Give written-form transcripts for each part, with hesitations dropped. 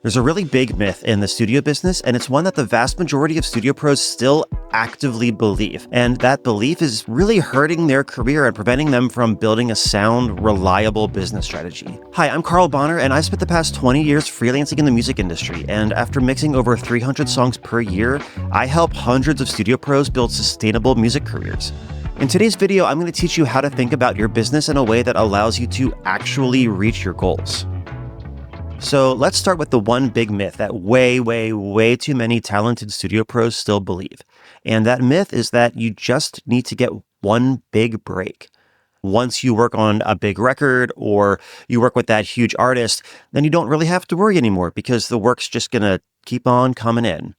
There's a really big myth in the studio business, and it's one that the vast majority of studio pros still actively believe. And that belief is really hurting their career and preventing them from building a sound, reliable business strategy. Hi, I'm Carl Bonner, and I spent the past 20 years freelancing in the music industry. And after mixing over 300 songs per year, I help hundreds of studio pros build sustainable music careers. In today's video, I'm going to teach you how to think about your business in a way that allows you to actually reach your goals. So let's start with the one big myth that way too many talented studio pros still believe. And that myth is that you just need to get one big break. Once you work on a big record or you work with that huge artist, then you don't really have to worry anymore because the work's just going to keep on coming in.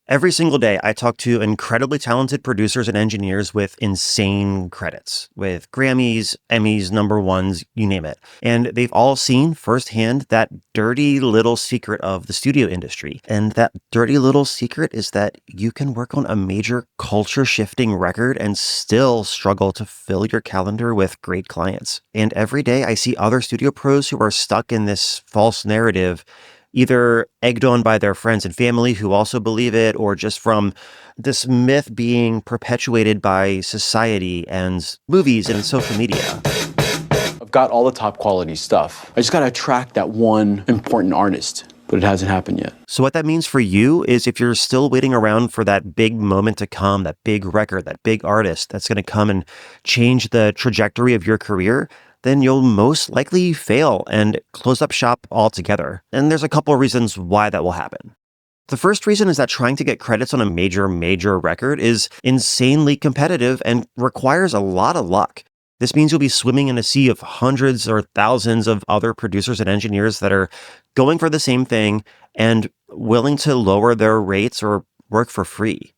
Every single day, I talk to incredibly talented producers and engineers with insane credits, with Grammys, Emmys, number ones, you name it. And they've all seen firsthand that dirty little secret of the studio industry. And that dirty little secret is that you can work on a major culture-shifting record and still struggle to fill your calendar with great clients. And every day, I see other studio pros who are stuck in this false narrative, either egged on by their friends and family who also believe it, or just from this myth being perpetuated by society and movies and social media. I've got all the top quality stuff. I just got to attract that one important artist, but it hasn't happened yet. So what that means for you is if you're still waiting around for that big moment to come, that big record, that big artist that's going to come and change the trajectory of your career, then you'll most likely fail and close up shop altogether. And there's a couple of reasons why that will happen. The first reason is that trying to get credits on a major record is insanely competitive and requires a lot of luck. This means you'll be swimming in a sea of hundreds or thousands of other producers and engineers that are going for the same thing and willing to lower their rates or work for free.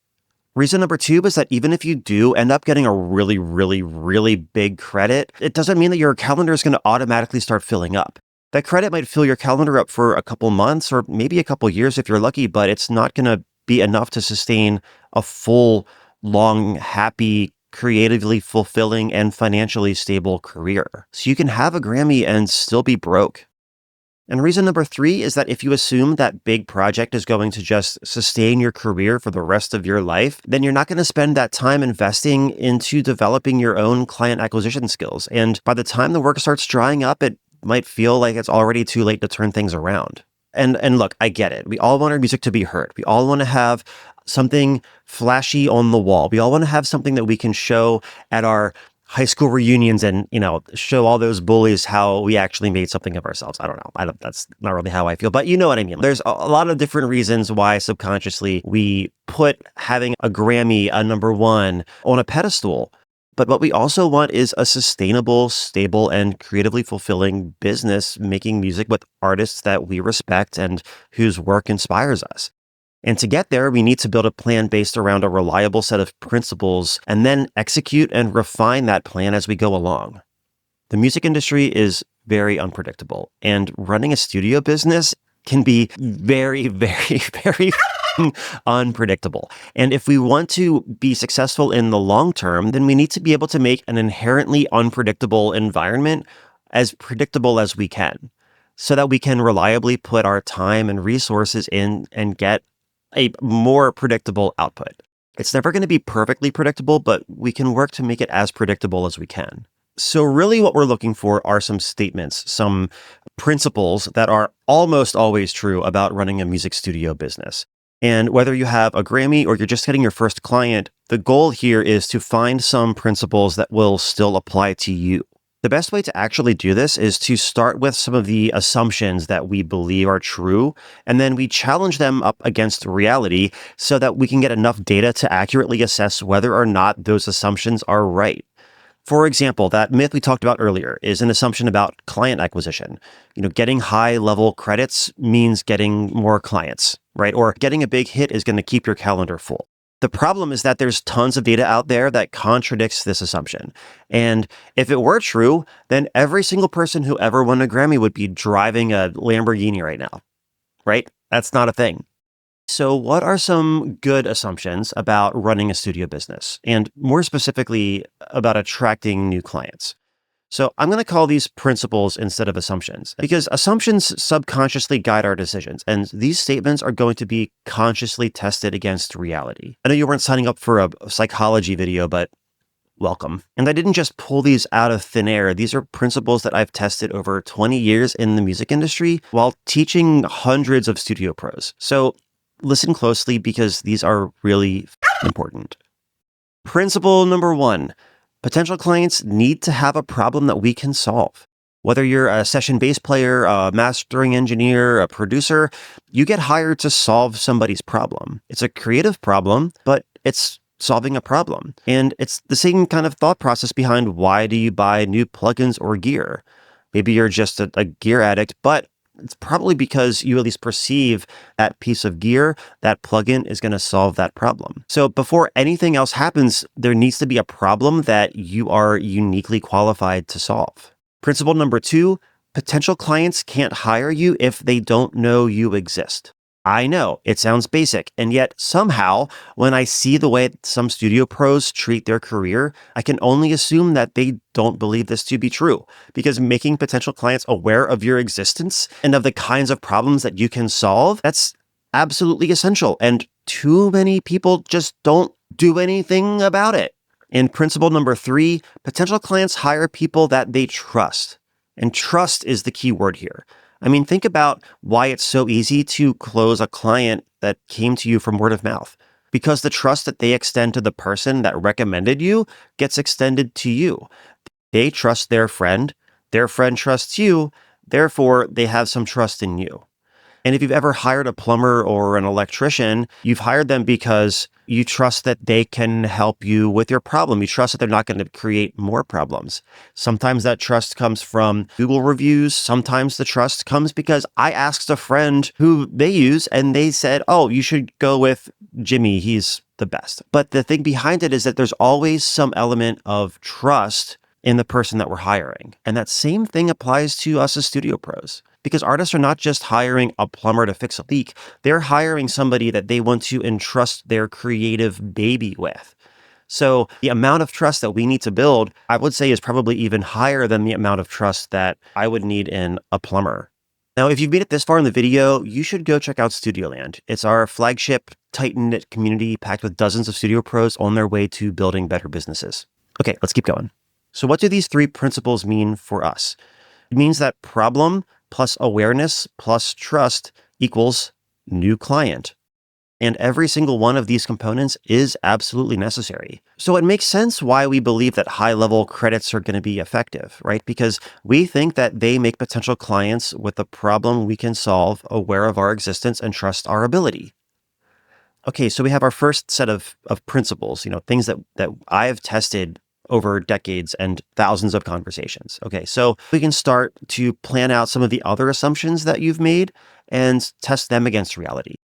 Reason number two is that even if you do end up getting a really big credit, it doesn't mean that your calendar is going to automatically start filling up. That credit might fill your calendar up for a couple months or maybe a couple years if you're lucky, but it's not going to be enough to sustain a full, long, happy, creatively fulfilling, and financially stable career. So you can have a Grammy and still be broke. And reason number three is that if you assume that big project is going to just sustain your career for the rest of your life, then you're not going to spend that time investing into developing your own client acquisition skills. And by the time the work starts drying up, it might feel like it's already too late to turn things around. And look, I get it. We all want our music to be heard. We all want to have something flashy on the wall. We all want to have something that we can show at our high school reunions and, show all those bullies how we actually made something of ourselves. I don't know. That's not really how I feel, but you know what I mean. There's a lot of different reasons why subconsciously we put having a Grammy, a number one, on a pedestal. But what we also want is a sustainable, stable, and creatively fulfilling business making music with artists that we respect and whose work inspires us. And to get there, we need to build a plan based around a reliable set of principles and then execute and refine that plan as we go along. The music industry is very unpredictable, and running a studio business can be very unpredictable. And if we want to be successful in the long term, then we need to be able to make an inherently unpredictable environment as predictable as we can, so that we can reliably put our time and resources in and get a more predictable output. It's never going to be perfectly predictable, but we can work to make it as predictable as we can. So really what we're looking for are some statements, some principles that are almost always true about running a music studio business. And whether you have a Grammy or you're just getting your first client, the goal here is to find some principles that will still apply to you. The best way to actually do this is to start with some of the assumptions that we believe are true, and then we challenge them up against reality so that we can get enough data to accurately assess whether or not those assumptions are right. For example, that myth we talked about earlier is an assumption about client acquisition. Getting high-level credits means getting more clients, right? Or getting a big hit is going to keep your calendar full. The problem is that there's tons of data out there that contradicts this assumption. And if it were true, then every single person who ever won a Grammy would be driving a Lamborghini right now, right? That's not a thing. So what are some good assumptions about running a studio business, and more specifically about attracting new clients? So I'm going to call these principles instead of assumptions because assumptions subconsciously guide our decisions. And these statements are going to be consciously tested against reality. I know you weren't signing up for a psychology video, but welcome. And I didn't just pull these out of thin air. These are principles that I've tested over 20 years in the music industry while teaching hundreds of studio pros. So listen closely because these are really important. Principle number one, potential clients need to have a problem that we can solve. Whether you're a session bass player, a mastering engineer, a producer, you get hired to solve somebody's problem. It's a creative problem, but it's solving a problem. And it's the same kind of thought process behind why do you buy new plugins or gear? Maybe you're just a gear addict, but it's probably because you at least perceive that piece of gear, that plugin is going to solve that problem. So before anything else happens, there needs to be a problem that you are uniquely qualified to solve. Principle number two, potential clients can't hire you if they don't know you exist. I know it sounds basic, and yet somehow when I see the way some studio pros treat their career, I can only assume that they don't believe this to be true, because making potential clients aware of your existence and of the kinds of problems that you can solve, that's absolutely essential. And too many people just don't do anything about it. And principle number three, potential clients hire people that they trust. And trust is the key word here. I mean, think about why it's so easy to close a client that came to you from word of mouth. Because the trust that they extend to the person that recommended you gets extended to you. They trust their friend trusts you, therefore they have some trust in you. And if you've ever hired a plumber or an electrician, you've hired them because you trust that they can help you with your problem. You trust that they're not going to create more problems. Sometimes that trust comes from Google reviews. Sometimes the trust comes because I asked a friend who they use and they said, oh, you should go with Jimmy. He's the best. But the thing behind it is that there's always some element of trust in the person that we're hiring. And that same thing applies to us as studio pros. Because artists are not just hiring a plumber to fix a leak, they're hiring somebody that they want to entrust their creative baby with. So the amount of trust that we need to build, I would say, is probably even higher than the amount of trust that I would need in a plumber. Now, if you've made it this far in the video, you should go check out Studioland. It's our flagship, tight-knit community packed with dozens of studio pros on their way to building better businesses. Okay, let's keep going. So what do these three principles mean for us? It means that problem plus awareness plus trust equals new client. And every single one of these components is absolutely necessary. So it makes sense why we believe that high-level credits are going to be effective, right? Because we think that they make potential clients with a problem we can solve aware of our existence and trust our ability. Okay, so we have our first set of principles, things that I have tested over decades and thousands of conversations. Okay, so we can start to plan out some of the other assumptions that you've made and test them against reality.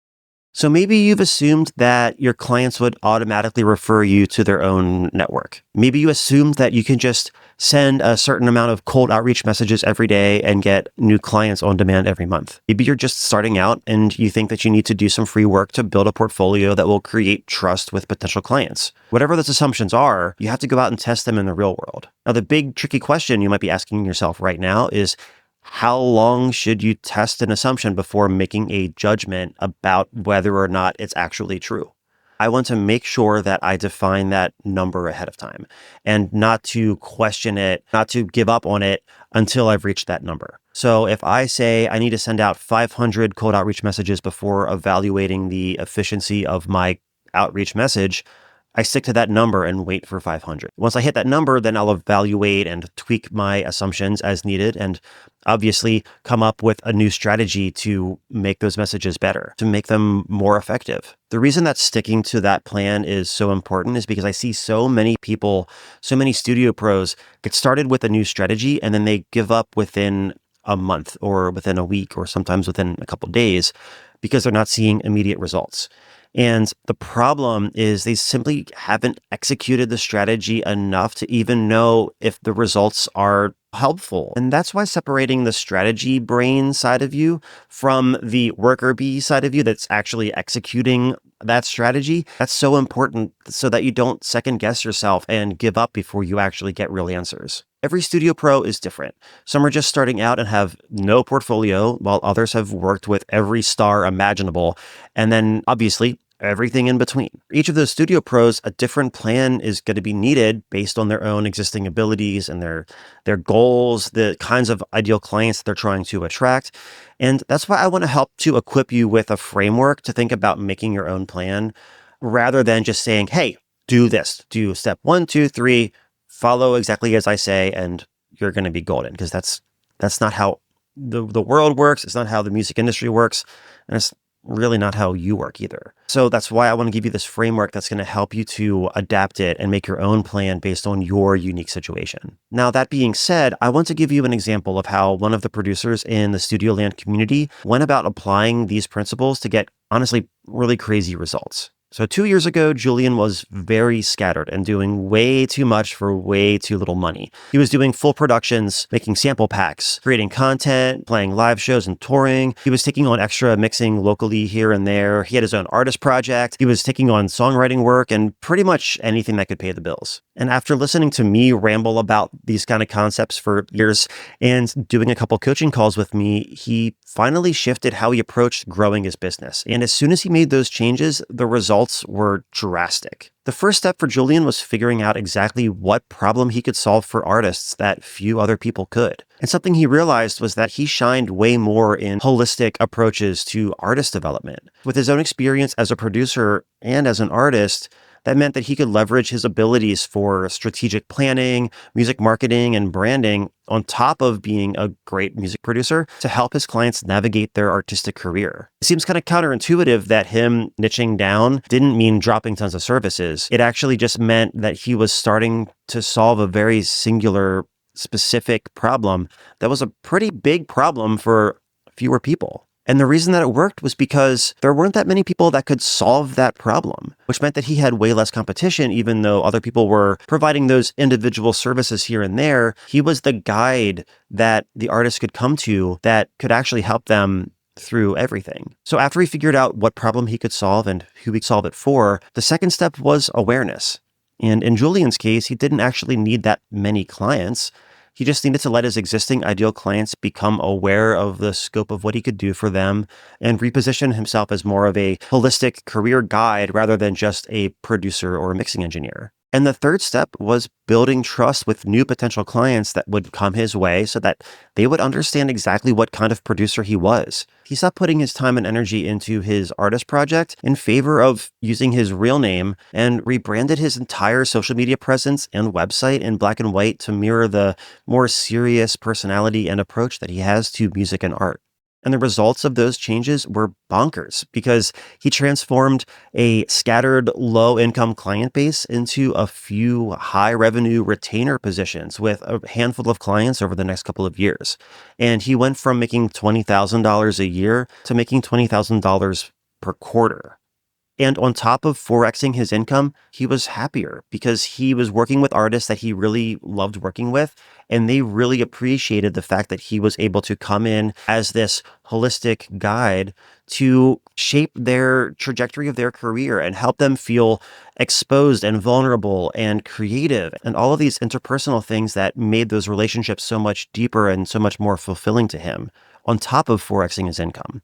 So maybe you've assumed that your clients would automatically refer you to their own network. Maybe you assumed that you can just send a certain amount of cold outreach messages every day and get new clients on demand every month. Maybe you're just starting out and you think that you need to do some free work to build a portfolio that will create trust with potential clients. Whatever those assumptions are, you have to go out and test them in the real world. Now, the big tricky question you might be asking yourself right now is, how long should you test an assumption before making a judgment about whether or not it's actually true? I want to make sure that I define that number ahead of time and not to question it, not to give up on it until I've reached that number. So if I say I need to send out 500 cold outreach messages before evaluating the efficiency of my outreach message, I stick to that number and wait for 500. Once I hit that number, then I'll evaluate and tweak my assumptions as needed and obviously come up with a new strategy to make those messages better, to make them more effective. The reason that sticking to that plan is so important is because I see so many people, so many studio pros get started with a new strategy and then they give up within a month or within a week or sometimes within a couple of days because they're not seeing immediate results. And the problem is they simply haven't executed the strategy enough to even know if the results are helpful. And that's why separating the strategy brain side of you from the worker bee side of you that's actually executing that strategy, that's so important so that you don't second guess yourself and give up before you actually get real answers. Every studio pro is different. Some are just starting out and have no portfolio, while others have worked with every star imaginable, and then obviously everything in between. Each of those studio pros, a different plan is going to be needed based on their own existing abilities and their goals, the kinds of ideal clients that they're trying to attract. And that's why I want to help to equip you with a framework to think about making your own plan rather than just saying, hey, do this, do step 1, 2, 3, follow exactly as I say, and you're going to be golden. Because that's not how the world works. It's not how the music industry works. And it's really not how you work either. So that's why I want to give you this framework that's going to help you to adapt it and make your own plan based on your unique situation. Now, that being said, I want to give you an example of how one of the producers in the Studio Land community went about applying these principles to get, honestly, really crazy results. So 2 years ago, Julien was very scattered and doing way too much for way too little money. He was doing full productions, making sample packs, creating content, playing live shows and touring. He was taking on extra mixing locally here and there. He had his own artist project. He was taking on songwriting work and pretty much anything that could pay the bills. And after listening to me ramble about these kind of concepts for years and doing a couple coaching calls with me, he finally shifted how he approached growing his business. And as soon as he made those changes, the results were drastic. The first step for Julien was figuring out exactly what problem he could solve for artists that few other people could. And something he realized was that he shined way more in holistic approaches to artist development. With his own experience as a producer and as an artist, that meant that he could leverage his abilities for strategic planning, music marketing, and branding on top of being a great music producer to help his clients navigate their artistic career. It seems kind of counterintuitive that him niching down didn't mean dropping tons of services. It actually just meant that he was starting to solve a very singular, specific problem that was a pretty big problem for fewer people. And the reason that it worked was because there weren't that many people that could solve that problem, which meant that he had way less competition, even though other people were providing those individual services here and there. He was the guide that the artist could come to that could actually help them through everything. So after he figured out what problem he could solve and who he could solve it for, the second step was awareness. And in Julien's case, he didn't actually need that many clients. He just needed to let his existing ideal clients become aware of the scope of what he could do for them and reposition himself as more of a holistic career guide rather than just a producer or a mixing engineer. And the third step was building trust with new potential clients that would come his way so that they would understand exactly what kind of producer he was. He stopped putting his time and energy into his artist project in favor of using his real name and rebranded his entire social media presence and website in black and white to mirror the more serious personality and approach that he has to music and art. And the results of those changes were bonkers because he transformed a scattered low-income client base into a few high-revenue retainer positions with a handful of clients over the next couple of years. And he went from making $20,000 a year to making $20,000 per quarter. And on top of 4xing his income, he was happier because he was working with artists that he really loved working with. And they really appreciated the fact that he was able to come in as this holistic guide to shape their trajectory of their career and help them feel exposed and vulnerable and creative and all of these interpersonal things that made those relationships so much deeper and so much more fulfilling to him on top of 4xing his income.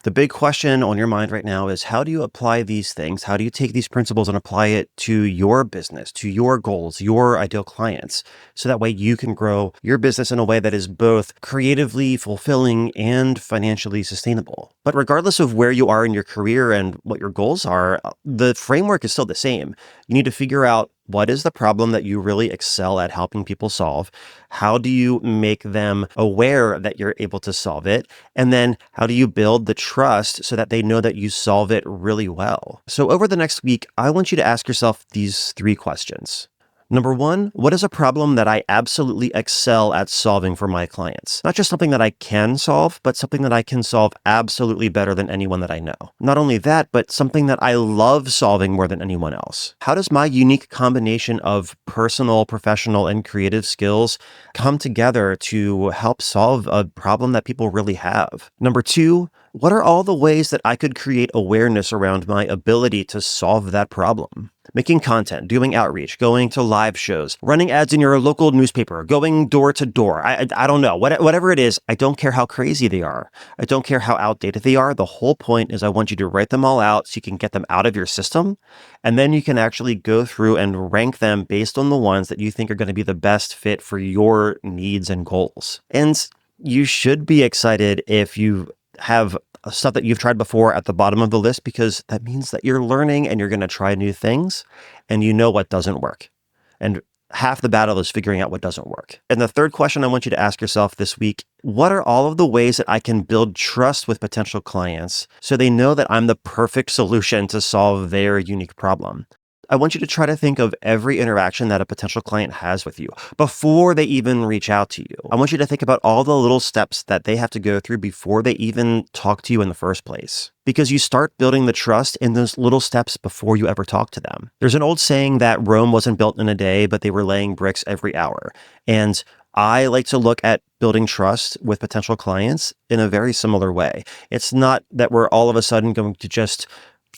The big question on your mind right now is how do you apply these things? How do you take these principles and apply it to your business, to your goals, your ideal clients, so that way you can grow your business in a way that is both creatively fulfilling and financially sustainable? But regardless of where you are in your career and what your goals are, the framework is still the same. You need to figure out what is the problem that you really excel at helping people solve? How do you make them aware that you're able to solve it? And then how do you build the trust so that they know that you solve it really well? So over the next week, I want you to ask yourself these 3 questions. Number 1, what is a problem that I absolutely excel at solving for my clients? Not just something that I can solve, but something that I can solve absolutely better than anyone that I know. Not only that, but something that I love solving more than anyone else. How does my unique combination of personal, professional, and creative skills come together to help solve a problem that people really have? Number 2, what are all the ways that I could create awareness around my ability to solve that problem? making content, doing outreach, going to live shows, running ads in your local newspaper, going door to door. I don't know. Whatever it is, I don't care how crazy they are. I don't care how outdated they are. The whole point is I want you to write them all out so you can get them out of your system. And then you can actually go through and rank them based on the ones that you think are going to be the best fit for your needs and goals. And you should be excited if you have stuff that you've tried before at the bottom of the list, because that means that you're learning and you're going to try new things and you know what doesn't work. And half the battle is figuring out what doesn't work. And the third question I want you to ask yourself this week: what are all of the ways that I can build trust with potential clients so they know that I'm the perfect solution to solve their unique problem? I want you to try to think of every interaction that a potential client has with you before they even reach out to you. I want you to think about all the little steps that they have to go through before they even talk to you in the first place. Because you start building the trust in those little steps before you ever talk to them. There's an old saying that Rome wasn't built in a day, but they were laying bricks every hour. And I like to look at building trust with potential clients in a very similar way. It's not that we're all of a sudden going to just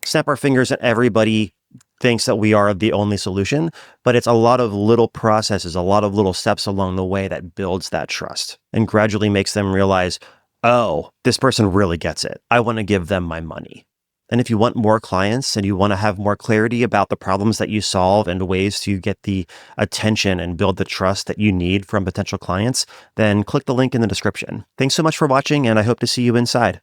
snap our fingers and everybody thinks that we are the only solution, but it's a lot of little processes, a lot of little steps along the way that builds that trust and gradually makes them realize, oh, this person really gets it. I want to give them my money. And if you want more clients and you want to have more clarity about the problems that you solve and ways to get the attention and build the trust that you need from potential clients, then click the link in the description. Thanks so much for watching, and I hope to see you inside.